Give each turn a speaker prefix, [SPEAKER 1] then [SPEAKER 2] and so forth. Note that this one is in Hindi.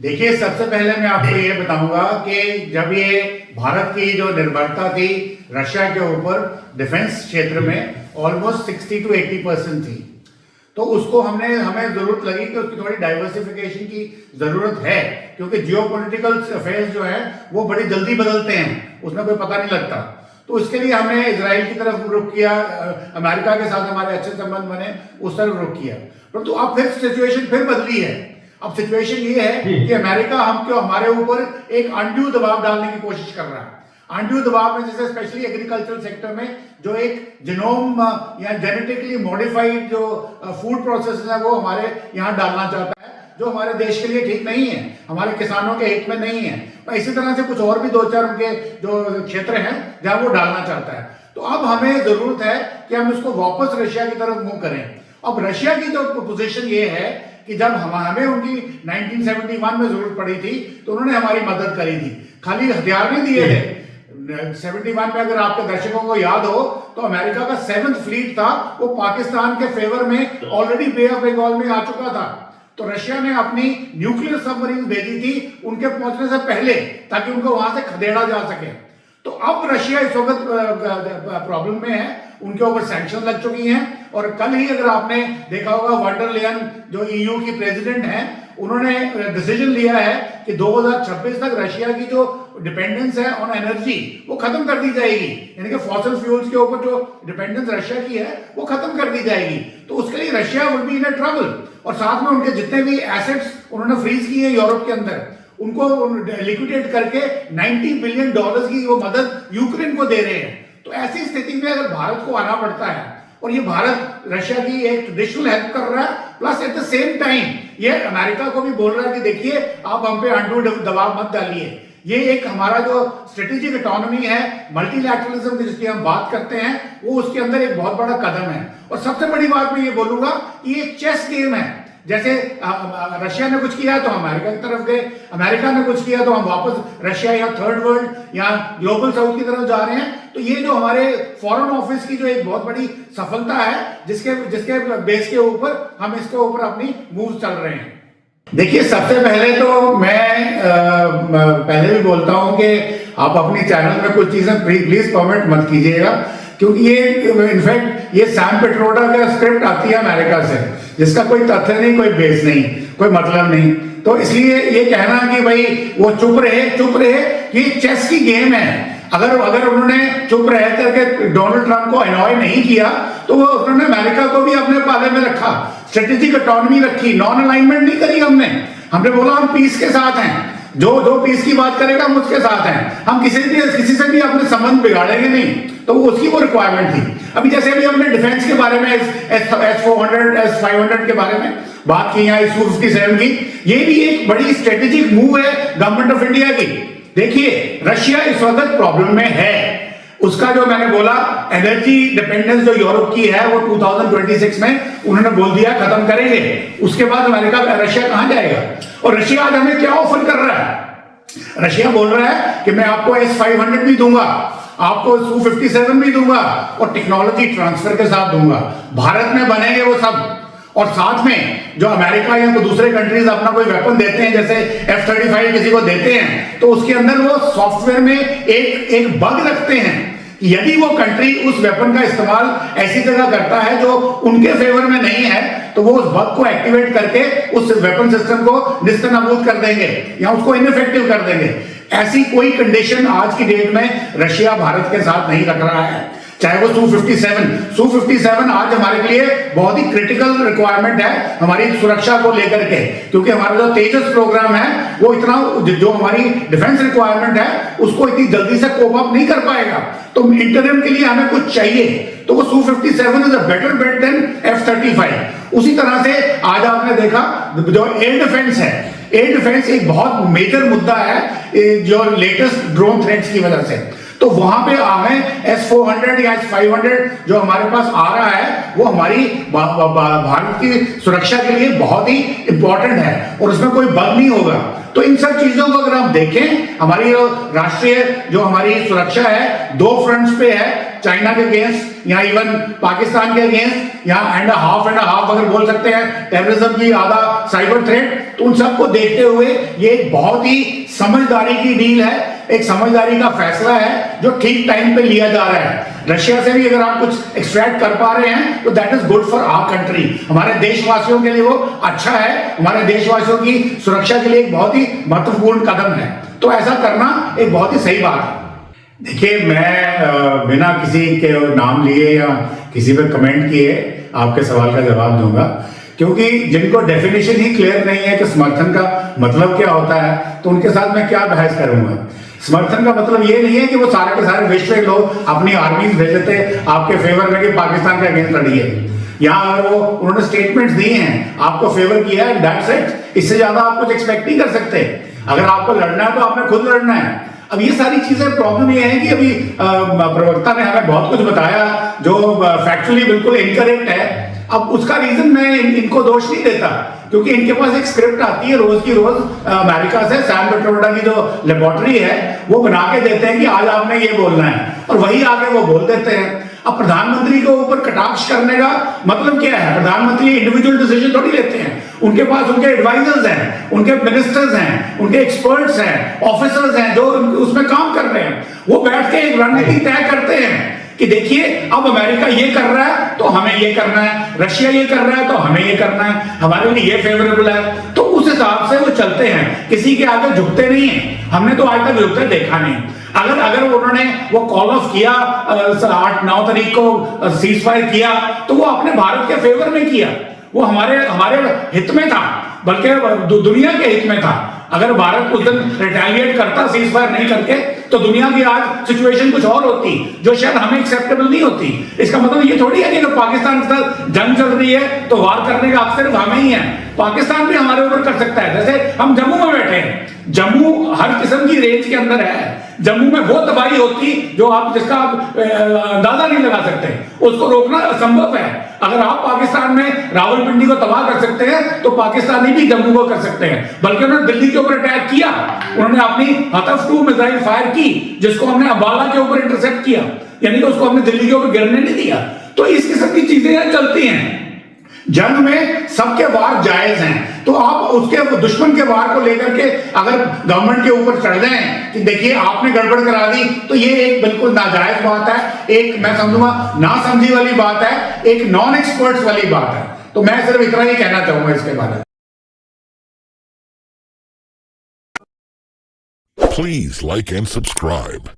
[SPEAKER 1] देखिए, सबसे पहले मैं आपको ये बताऊंगा कि जब ये भारत की जो निर्भरता थी रशिया के ऊपर डिफेंस क्षेत्र में ऑलमोस्ट 60 to 80% थी, तो उसको हमें जरूरत लगी कि उसकी थोड़ी डाइवर्सिफिकेशन की जरूरत है, क्योंकि जियोपॉलिटिकल अफेयर्स जो है वो बड़ी जल्दी बदलते हैं, उसमें कोई पता नहीं लगता। तो इसके लिए हमने इजराइल की तरफ रुख किया, अमेरिका के साथ हमारे अच्छे संबंध बने, उस तरफ रुख किया। परंतु अब फिर सिचुएशन फिर बदली है। अब सिचुएशन ये है कि अमेरिका हमारे ऊपर एक अनड्यू दबाव डालने की कोशिश कर रहा है। अनड्यू दबाव में जैसे स्पेशली एग्रीकल्चरल सेक्टर में जो एक जीनोम या जेनेटिकली मॉडिफाइड जो फूड प्रोसेस है वो हमारे यहाँ डालना चाहता है, जो हमारे देश के लिए ठीक नहीं है, हमारे किसानों के हित में नहीं है। इसी तरह से कुछ और भी दो चार उनके जो क्षेत्र हैं जहां वो डालना चाहता है। तो अब हमें जरूरत है कि हम इसको वापस रशिया की तरफ मूव करें। अब रशिया की जो पोजीशन ये है कि जब हमें उनकी 1971 में जरूरत पड़ी थी तो उन्होंने हमारी मदद करी थी, खाली हथियार नहीं दिए थे। 71 में अगर आपके दर्शकों को याद हो तो अमेरिका का 7th फ्लीट था, वो पाकिस्तान के फेवर में ऑलरेडी बे ऑफ बंगाल में आ चुका था। तो रशिया ने अपनी न्यूक्लियर सबमरीन भेजी थी उनके पहुंचने से पहले, ताकि उनको वहां से खदेड़ा जा सके। तो अब रशिया इस वक्त प्रॉब्लम में है, उनके ऊपर सैंक्शन लग चुकी हैं। और कल ही अगर आपने देखा होगा वॉन डर लेयन जो ईयू की प्रेसिडेंट हैं, उन्होंने डिसीजन लिया है कि 2026 तक रशिया की जो डिपेंडेंस है ऑन एनर्जी वो खत्म कर दी जाएगी, यानी कि फॉसिल फ्यूल्स के ऊपर जो डिपेंडेंस रशिया की है वो खत्म कर दी जाएगी। तो उसके लिए Russia will be in a trouble. और साथ में उनके जितने भी एसेट्स उन्होंने फ्रीज किए यूरोप के अंदर, उनको लिक्विडेट करके $90 बिलियन की वो मदद यूक्रेन को दे रहे हैं। तो ऐसी स्थिति में अगर भारत को आना पड़ता है, और ये भारत रशिया की एक ट्रेडिशनल हेल्प कर रहा है, plus at the same time ये अमेरिका को भी बोल रहा है कि देखिए आप हम पे अनडू दबाव मत डालिए। ये एक हमारा जो स्ट्रेटेजिक इकोनॉमी है, मल्टीलैटरलिज्म की जिसकी हम बात करते हैं, वो उसके अंदर एक बहुत बड़ा कदम है। और सबसे बड़ी बात मैं ये बोलूंगा कि ये चेस गेम है। जैसे रशिया ने कुछ किया तो हम अमेरिका की तरफ गए, अमेरिका ने कुछ किया तो हम वापस रशिया या थर्ड वर्ल्ड या ग्लोबल साउथ की तरफ जा रहे हैं। तो ये जो हमारे फॉरेन ऑफिस की जो एक बहुत बड़ी सफलता है, जिसके बेस के ऊपर हम इसके ऊपर अपनी मूव चल रहे हैं। देखिए, सबसे पहले तो मैं पहले भी बोलता हूं कि आप अपनी चैनल में कुछ चीजें प्लीज कमेंट मत कीजिएगा, क्योंकि ये इनफैक्ट ये सैम पिट्रोडा का स्क्रिप्ट आती है अमेरिका से, जिसका कोई तथ्य नहीं, कोई बेस नहीं, कोई मतलब नहीं। तो इसलिए ये कहना कि भाई वो चुप रहे, ये चेस की गेम है। अगर उन्होंने चुप रह करके डोनाल्ड ट्रंप को अनॉय नहीं किया तो वो उन्होंने अमेरिका को भी अपने पाले में रखा, स्ट्रेटेजिक ऑटोनॉमी रखी, नॉन अलाइनमेंट नहीं करी। हमने बोला हम पीस के साथ हैं, जो पीस की बात करेगा हम उसके साथ हैं, हम किसी से भी अपने संबंध बिगाड़ेंगे नहीं। तो उसकी वो रिक्वायरमेंट थी। अभी जैसे भी हमने डिफेंस के बारे में S-400 S-500 के बारे में बात की, यहाँ Su-57 की, ये भी एक बड़ी स्ट्रेटेजिक मूव है गवर्नमेंट ऑफ इंडिया की। देखिए, रशिया इस वक्त प्रॉब्लम में है। उसका जो मैंने बोला एनर्जी डिपेंडेंस जो यूरोप की है वो 2026 में उन्होंने बोल दिया खत्म करेंगे। उसके बाद रशिया कहां जाएगा? और रशिया आज हमें क्या ऑफर कर रहा है? रशिया बोल रहा है कि मैं आपको S-500 भी दूंगा, आपको Su-57 भी दूंगा और टेक्नोलॉजी ट्रांसफर के साथ दूंगा। भारत में बनेंगे वो सब। और साथ में जो अमेरिका या दूसरे कंट्रीज अपना कोई वेपन देते हैं, जैसे F-35 किसी को देते हैं, तो उसके अंदर वो सॉफ्टवेयर में एक बग रखते हैं कि यदि वो कंट्री उस वेपन का इस्तेमाल ऐसी जगह करता है जो उनके फेवर में नहीं है, तो वो उस बग को एक्टिवेट करके उस वेपन सिस्टम को निस्तनाबूद कर देंगे या उसको इनइफेक्टिव कर देंगे। ऐसी कोई कंडीशन आज की डेट में रशिया भारत के साथ नहीं रख रहा है, चाहे वो Su-57 आज हमारे लिए बहुत ही क्रिटिकल रिक्वायरमेंट है हमारी सुरक्षा को लेकर के, क्योंकि हमारा जो तेजस प्रोग्राम है वो इतना जो हमारी डिफेंस रिक्वायरमेंट है उसको इतनी जल्दी से कोप अप नहीं कर पाएगा। तो इंटरम के लिए हमें कुछ चाहिए, तो वो Su-57 is a better bet than F-35। उसी तरह से आज आपने देखा जो एयर डिफेंस है, एयर डिफेंस एक बहुत मेजर मुद्दा है जो लेटेस्ट ड्रोन थ्रेट्स की वजह से। तो वहां पे हमें S-400 या S-500 जो हमारे पास आ रहा है वो हमारी भारत की सुरक्षा के लिए बहुत ही इंपॉर्टेंट है और उसमें कोई बग नहीं होगा। तो इन सब चीजों को अगर हम देखें, हमारी राष्ट्रीय जो हमारी सुरक्षा है दो फ्रंट्स पे है। चाइना के अगेंस्ट या इवन पाकिस्तान के अगेंस्ट या एंड हाफ अगर बोल सकते हैं टेररिज्म की आधा साइबर थ्रेट, तो उन सबको देखते हुए ये एक बहुत ही समझदारी की डील है, एक समझदारी का फैसला है जो ठीक टाइम पे लिया जा रहा है। रशिया से भी अगर आप कुछ एक्सट्रैक्ट कर पा रहे हैं तो that is good for our country, हमारे देशवासियों के लिए वो अच्छा है, हमारे देशवासियों की सुरक्षा के लिए एक बहुत ही महत्वपूर्ण कदम है, तो ऐसा करना एक बहुत ही सही बात है। देखिए, मैं बिना किसी के नाम लिए या किसी पे कमेंट किए आपके सवाल का जवाब दूंगा, क्योंकि जिनको डेफिनेशन ही क्लियर नहीं है कि समर्थन का मतलब क्या होता है, तो उनके साथ मैं क्या बहस करूंगा। समर्थन का मतलब ये नहीं है कि वो सारे के सारे विश्व के लोग अपनी आर्मीज भेज देते आपके फेवर में कि पाकिस्तान के अगेंस्ट लड़िए। यहाँ अगर वो उन्होंने स्टेटमेंट्स दिए हैं, आपको फेवर किया है, दैट्स इट, इससे ज्यादा आप कुछ एक्सपेक्ट नहीं कर सकते। अगर आपको लड़ना है तो आपने खुद लड़ना है। अब ये सारी चीजें, प्रॉब्लम ये है कि अभी प्रवक्ता ने हमें बहुत कुछ बताया जो फैक्चुअली बिल्कुल इनकरेक्ट है। अब उसका रीजन मैं इनको दोष नहीं देता, क्योंकि इनके पास एक स्क्रिप्ट आती है रोज की रोज अमेरिका से, सैम पिट्रोडा की जो लेबोरेटरी है वो बना के देते हैं कि आज आपने ये बोलना है, और वही आगे वो बोल देते हैं। अब प्रधानमंत्री के ऊपर कटाक्ष करने का मतलब क्या है? प्रधानमंत्री इंडिविजुअल डिसीजन थोड़ी लेते हैं, उनके पास उनके एडवाइजर्स हैं, उनके मिनिस्टर्स हैं, उनके एक्सपर्ट्स हैं, ऑफिसर्स हैं जो उसमें काम कर रहे हैं। वो बैठ के एक रणनीति तय करते हैं कि देखिए अब अमेरिका ये कर रहा है तो हमें ये करना है, रशिया ये कर रहा है तो हमें ये करना है, हमारे लिए ये फेवरेबल है, तो उस हिसाब से वो चलते हैं, किसी के आगे झुकते नहीं है। हमने तो आज तक झुकते देखा नहीं। अगर उन्होंने वो कॉल ऑफ किया 8-9 तारीख को सीज फायर किया, तो वो अपने भारत के फेवर में किया, वो हमारे हित में था, बल्कि दुनिया के हित में था। अगर भारत उस दिन रिटेलिएट करता सीज फायर नहीं करके, तो दुनिया की आज सिचुएशन कुछ और होती जो शायद हमें एक्सेप्टेबल नहीं होती। इसका मतलब ये थोड़ी है कि अगर पाकिस्तान के साथ जंग चल रही है तो वार करने का हक सिर्फ हमें ही है, पाकिस्तान भी हमारे ऊपर कर सकता है। जैसे हम जम्मू में बैठे हैं, जम्मू हर किस्म की रेंज के अंदर है, जम्मू में वो तबाही होती जिसका आप अंदाजा नहीं लगा सकते, उसको रोकना असंभव है। अगर आप पाकिस्तान में रावलपिंडी को तबाह कर सकते हैं तो पाकिस्तानी भी जम्मू को कर सकते हैं। बल्कि उन्होंने दिल्ली के ऊपर अटैक किया, उन्होंने अपनी हतफ 2 मिसाइल फायर की, जिसको हमने अंबाला के ऊपर इंटरसेप्ट किया, यानी कि उसको हमने दिल्ली के ऊपर गिरने नहीं दिया। तो इस किस्म की चीजें चलती हैं। जंग में सबके वार जायज हैं, तो आप उसके दुश्मन के वार को लेकर के अगर गवर्नमेंट के ऊपर चढ़ जाएं कि देखिए आपने गड़बड़ करा दी, तो ये एक बिल्कुल नाजायज बात है, एक मैं समझूंगा ना समझी वाली बात है, एक नॉन एक्सपर्ट्स वाली बात है। तो मैं सिर्फ इतना ही कहना चाहूंगा इसके बारे में।
[SPEAKER 2] Please like and subscribe.